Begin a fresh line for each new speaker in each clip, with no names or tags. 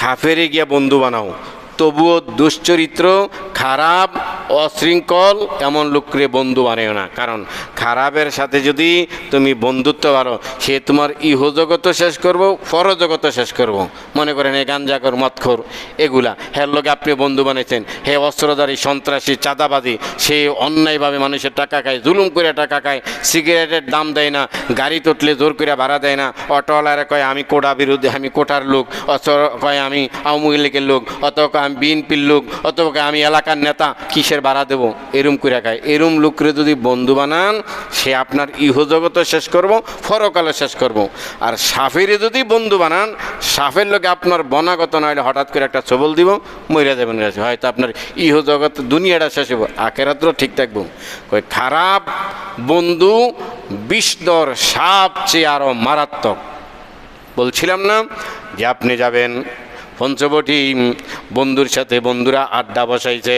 সাফেরে গিয়া বন্ধু বানাও, তবুও দুশ্চরিত্র, খারাপ, অশৃঙ্খল এমন লোকরে বন্ধু বানাও না। কারণ খারাপের সাথে যদি তুমি বন্ধুত্ব পারো, সে তোমার ইহজগত শেষ করবো, পরজগত শেষ করবো। মনে করেন এই গাঞ্জাখোর, মদখোর, এগুলা হের লোকে আপনি বন্ধু বানাইছেন, হে অস্ত্রধারী, সন্ত্রাসী, চাঁদাবাদী, সে অন্যায়ভাবে মানুষের টাকা খায়, জুলুম করে টাকা খায়, সিগারেটের দাম দেয় না, গাড়ি তুটলে জোর করে ভাড়া দেয় না, অটোওয়ালারা কয় আমি কোটা বিরোধী, আমি কোটার লোক, অত কয় আমি আওয়ামী লীগের লোক, অত আমি বিএনপির লোক, অত আমি এলাকার নেতা, কিসের ভাড়া দেবো, এরম করে খায়। এরম লোকরে যদি বন্ধু বানান, সে আপনার ইহজগত শেষ করব, পরকালে শেষ করব। আর সাফেরে যদি বন্ধু বানান, সাফের লোকে আপনার বনাগত নইলে হঠাৎ করে একটা ছবল দিব, মরে যাবেন, হয়তো আপনার ইহজগত দুনিয়াটা শেষ হবো, আখেরাতও ঠিক থাকবো। কয় খারাপ বন্ধু বিষধর সাপ চেয়ে আরও মারাত্মক। বলছিলাম না যে আপনি যাবেন পঞ্চবটি, বন্ধুর সাথে বন্ধুরা আড্ডা বসাইছে,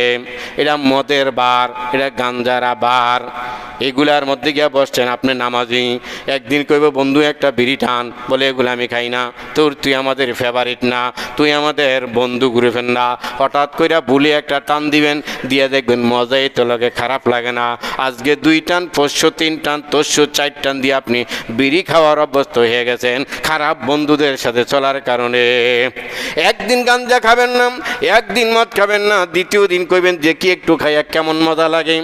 এটা মদের বার, এটা গাঞ্জারা বার, এগুলার মধ্যে গিয়ে বসছেন। আপনি নামাজি, একদিন কইব বন্ধু একটা বিড়ি টান, বলে এগুলো আমি খাই না, তুই আমাদের ফেভারিট না, তুই আমাদের বন্ধু ঘুরে ফেন না। হঠাৎ করে ভুলে একটা টান দিবেন, দিয়ে দেখবেন মজাই তো লাগে, খারাপ লাগে না। আজকে 2 টান, পরশু 3 টান, তরশু 4 টান দিয়ে আপনি বিড়ি খাওয়ার অভ্যস্ত হয়ে গেছেন খারাপ বন্ধুদের সাথে চলার কারণে। একদিন গাঞ্জা খাবেন না, একদিন মদ খাবেন না, দ্বিতীয় দিন কইবেন যে কি একটু খাইয়া কেমন মজা লাগে,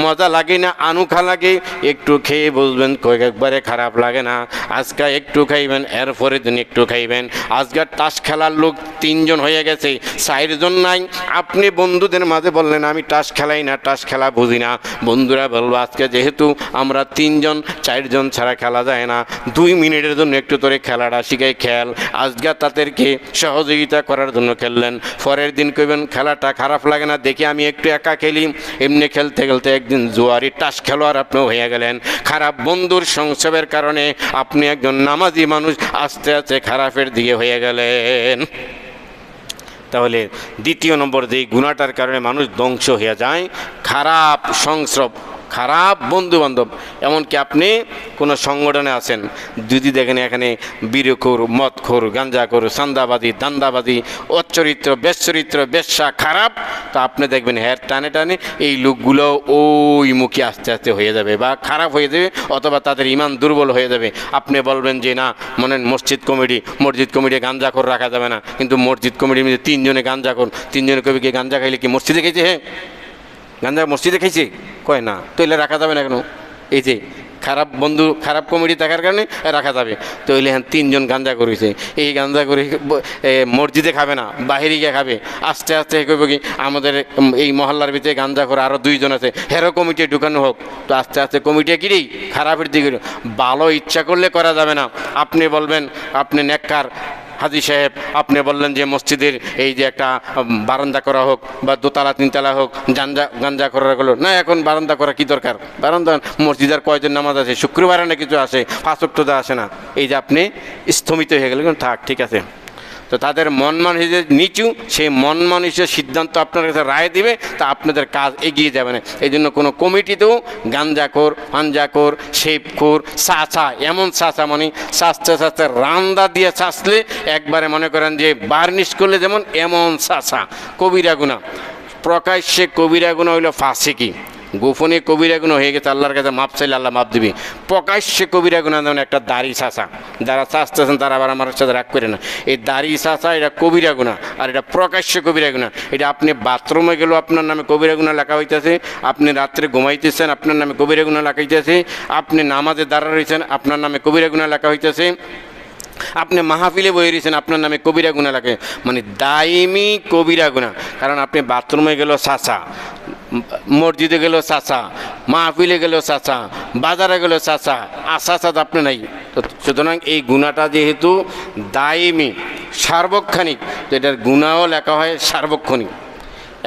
মজা লাগে না আনুখা লাগে, একটু খেয়ে বুঝবেন কয়েক একবারে খারাপ লাগে না। আজকে একটু খাইবেন, এরপরে দিন একটু খাইবেন। আজকে তাস খেলার লোক 3 জন হয়ে গেছে, 4 জন নাই। আপনি বন্ধুদের মাঝে বললেন আমি তাস খেলাই না, তাস খেলা বুঝি না। বন্ধুরা বলবো আজকে যেহেতু আমরা 3 জন, 4 জন ছাড়া খেলা যায় না, 2 মিনিটের জন্য একটু তোরে খেলাটা শিখাই, খেল। আজকে তাদেরকে সহযোগিতা করার জন্য খেললেন, পরের দিন কইবেন খেলাটা খারাপ লাগে না, দেখি আমি একটু একা খেলি। এমনি খেলতে খেলতে একদিন জুয়ারি তাস খেলোয়াড় আপনিও হয়ে গেলেন। খারাপ বন্ধুর সংসবের কারণে আপনি একজন নামাজি মানুষ আস্তে আস্তে খারাপের দিকে হয়ে গেলেন। তাহলে দ্বিতীয় নম্বর যে গুণাটার কারণে মানুষ ধ্বংস হয়ে যায়, খারাপ সংস্রব, খারাপ বন্ধু বান্ধব। এমনকি আপনি কোনো সংগঠনে আছেন, যদি দেখেন এখানে বিড়িখোর, মদখোর, গাঞ্জাখোর, চাঁদাবাদী, দান্দাবাদী, অচরিত্র, বেচরিত্র, বেশ্যা, খারাপ, তো আপনি দেখবেন হের টানে টানে এই লোকগুলো ওই মুখে আস্তে আস্তে হয়ে যাবে বা খারাপ হয়ে যাবে, অথবা তাদের ইমান দুর্বল হয়ে যাবে। আপনি বলবেন যে না, মনে মসজিদ কমিটি গাঞ্জাখোর রাখা যাবে না, কিন্তু মসজিদ কমিটির মধ্যে 3 জনে গাঞ্জাখোর, 3 জনে কবি কি গাঞ্জা খাইলে কি মসজিদে খেয়েছে? হ্যাঁ, গাঞ্জা মসজিদে খাইছে, কয় না, তো এলে রাখা যাবে না কেন? এই যে খারাপ বন্ধু, খারাপ কমিটি থাকার কারণে রাখা যাবে। তো এলে হ্যাঁ 3 জন গাঞ্জা করেছে, এই গাঞ্জা করে মসজিদে খাবে না, বাহিরে গিয়ে খাবে। আস্তে আস্তে কইব কি আমাদের এই মহল্লার ভিতরে গাঞ্জা করে আরও 2 জন আছে, হেরো কমিটি ঢুকানো হোক। তো আস্তে আস্তে কমিটি কিরেই খারাপের দিকে, ভালো ইচ্ছা করলে করা যাবে না। আপনি বলবেন আপনি নেককার হাজি সাহেব, আপনি বললেন যে মসজিদের এই যে একটা বারান্দা করা হোক বা 2তলা 3তলা হোক, গাঞ্জা করা গেলো না। এখন বারান্দা করা কি দরকার? বারান্দা মসজিদের কয়জন নামাজ আছে, শুক্রবারে না কিছু আসে, 5 ওয়াক্ত আসে না। এই যে আপনি স্থমিত হয়ে গেলেন, থাক ঠিক আছে। তো তাদের মন মানুষের নিচু, সেই মন মানুষের সিদ্ধান্ত আপনার কাছে রায় দিবে, তা আপনাদের কাজ এগিয়ে যাবে না। এই জন্য কোনো কমিটিতেও গাঞ্জাখোর, পাঞ্জাখোর, শেপখোর, চাচা, এমন চাচা মানে চাচতে চাচতে রান্দা দিয়ে চাচলে একবারে মনে করেন যে বার্নিশ করলে যেমন, এমন চাচা কবিরা গুনাহ। প্রকাশ্যে কবিরা গুনাহ হইল ফাসিকি, গোপনে কবিরা গুনাহ হয়ে গেছে, আল্লাহর কাছে মাপ চাইলে আল্লাহ মাপ দিবি। প্রকাশ্যে কবিরা গুনাহ যেমন একটা দাড়ি চাচা, যারা চাচতেছেন তারা আবার আমার সাথে রাগ করে না, এই দাড়ি চাচা এটা কবিরা গুনাহ, আর এটা প্রকাশ্যে কবিরা গুনাহ। এটা আপনি বাথরুমে গেলেও আপনার নামে কবিরা গুনাহ লেখা হইতেছে, আপনি রাত্রে ঘুমাইতেছেন আপনার নামে কবিরা গুনাহ লেখা হইতেছে, আপনি নামাজে দাঁড়া রয়েছেন আপনার নামে কবিরা গুনাহ লেখা হইতেছে, আপনি মাহফিলে বয়ে রয়েছেন আপনার নামে কবিরা গুনাহ লাগে, মানে দাইমি কবিরা গুনাহ। কারণ আপনি বাথরুমে গেল চাচা, মসজিদে গেল চাচা, মাহফিলে গেল চাচা, বাজারে গেল চাচা, চাচা আপনি নাই। তো সুতরাং এই গুণাটা যেহেতু দাইমি, সার্বক্ষণিক, তো এটার গুণাও লেখা হয় সার্বক্ষণিক।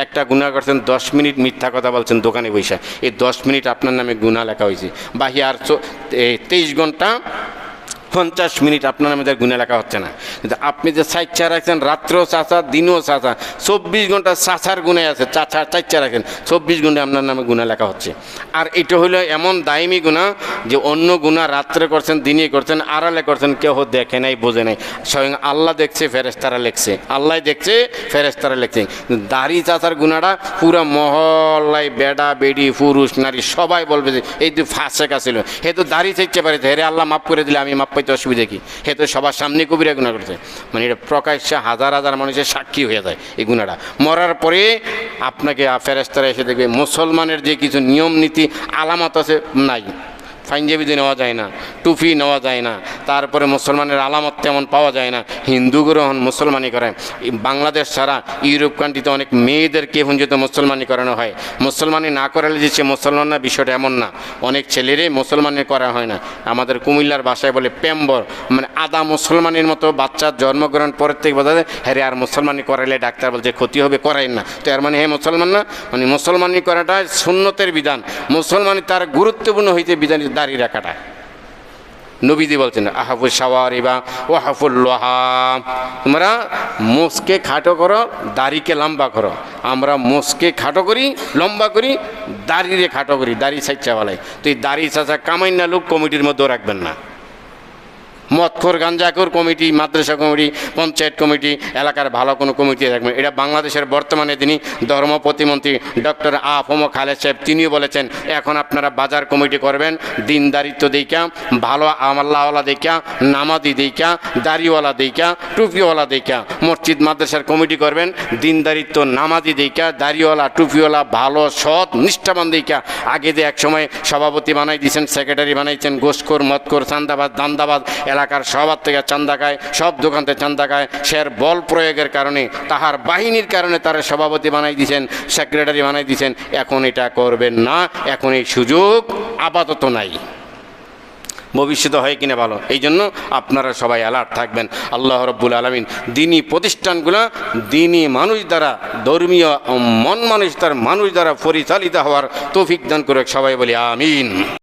একটা গুনাহ করছেন, 10 মিনিট মিথ্যা কথা বলছেন দোকানে বসে, এই 10 মিনিট আপনার নামে গুনাহ লেখা হয়েছে। বাহি আর 23 ঘন্টা 50 মিনিট আপনার আমাদের গুণা লেখা হচ্ছে না। কিন্তু আপনি যে চাইচা রাখছেন, রাত্রেও চাচা, দিনও চাচা, 24 ঘন্টা চাচার গুণে আছে, চাইচা রাখেন, 24 ঘন্টা আপনার নামে গুণা লেখা হচ্ছে। আর এটা হলো এমন দায়মি গুণা যে অন্য গুণা রাত্রে করছেন, দিনে করছেন, আড়ালে করছেন, কেউ দেখে নাই, বোঝে নাই, স্বয়ং আল্লাহ দেখছে, ফেরেশতারা লিখছে, আল্লাহ দেখছে, ফেরেশতারা লিখছে। দাড়ি চাচার গুণাটা পুরা মহল্লায় বেডা বেডি পুরুষ নারী সবাই বলবে যে এই তো ফাঁসেকা ছিল, হে তো দাড়ি চাইতে পারে, হেরে আল্লাহ মাফ করে দিলে আমি মাফ পাইতে অসুবিধা কি, হে তো সবার সামনে কবিরা গুণা করছে। মানে এটা প্রকাশ্যে হাজার হাজার মানুষের সাক্ষী হয়ে যায় এই গুণাটা। মরার পরে আপনাকে ফেরেশতারা এসে দেখবে মুসলমানের যে কিছু নিয়ম নীতি আলামত আছে নাই, পাঞ্জাবিতে নেওয়া যায় না, টুপি নেওয়া যায় না, তারপরে মুসলমানের আলামত তেমন পাওয়া যায় না, হিন্দু গ্রহণ মুসলমানি করায়। বাংলাদেশ ছাড়া ইউরোপ কান্ট্রিতে অনেক মেয়েদেরকে এখন যেহেতু মুসলমানি করানো হয়, মুসলমানি না করালে যে সে মুসলমান না, বিষয়টা এমন না, অনেক ছেলেরই মুসলমানি করা হয় না। আমাদের কুমিল্লার ভাষায় বলে পেম্বর, মানে আদা মুসলমানের মতো বাচ্চার জন্মগ্রহণ পরের থেকে বোঝা যায় হ্যাঁ আর মুসলমানি করাইলে ডাক্তার বলছে ক্ষতি হবে, করাই না, তো এর মানে হে মুসলমান না। মানে মুসলমানি করাটা সুন্নতের বিধান, মুসলমানি তার গুরুত্বপূর্ণ হইতে বিধান দাড়ি রাখাটা। নবীজি বলছেন আহাফুল শাওয়ারিবা ও হাফুল লোহা, তোমরা মোষকে খাটো করো, দাড়িকে লম্বা করো। আমরা মোষকে খাটো করি, লম্বা করি, দাড়িরে খাটো করি, দাড়ি সাইচাওয়ালাই। তো এই দাড়ি চাচা কামাইনা লোক কমিটির মধ্যেও রাখবেন না। মদখোর গাঞ্জাখোর কমিটি, মাদ্রাসা কমিটি, পঞ্চায়েত কমিটি, এলাকার ভালো কোনো কমিটি রাখবেন। এটা বাংলাদেশের বর্তমানে যিনি ধর্ম প্রতিমন্ত্রী ডক্টর আ.ফ.ম. খালেদ সাহেব, তিনিও বলেছেন এখন আপনারা বাজার কমিটি করবেন, দিনদারিত্ব দেখা, ভালো আল্লাহওয়ালা দেখা, নামাজি দেখা, দাড়িওয়ালা দেখা, টুপিওয়ালা দেখা মসজিদ মাদ্রাসার কমিটি করবেন, দিনদারিত্ব, নামাজি দেখা, দাড়িওয়ালা, টুপিওয়ালা, ভালো সৎ নিষ্ঠাবান দেখা। আগে যে এক সময় সভাপতি বানাই দিয়েছেন, সেক্রেটারি বানাইছেন ঘুষখোর, মদখোর, চান্দাবাজ, দান্দাবাজ, এলাকার সবার থেকে চান্দা খায়, সব দোকান থেকে চান্দা খায়, সের বল প্রয়োগের কারণে, তাহার বাহিনীর কারণে তারা সভাপতি বানাই দিয়েছেন, সেক্রেটারি বানাই দিয়েছেন। এখন এটা করবেন না, এখন এই সুযোগ আপাতত নাই, ভবিষ্যতে হয় কিনা ভালো। এই জন্য আপনারা সবাই অ্যালার্ট থাকবেন। আল্লাহ রাব্বুল আলামিন দিনী প্রতিষ্ঠানগুলো দিনী মানুষ দ্বারা, ধর্মীয় মন মানুষ দ্বারা পরিচালিত হওয়ার তৌফিক দান করে। সবাই বলি আমিন।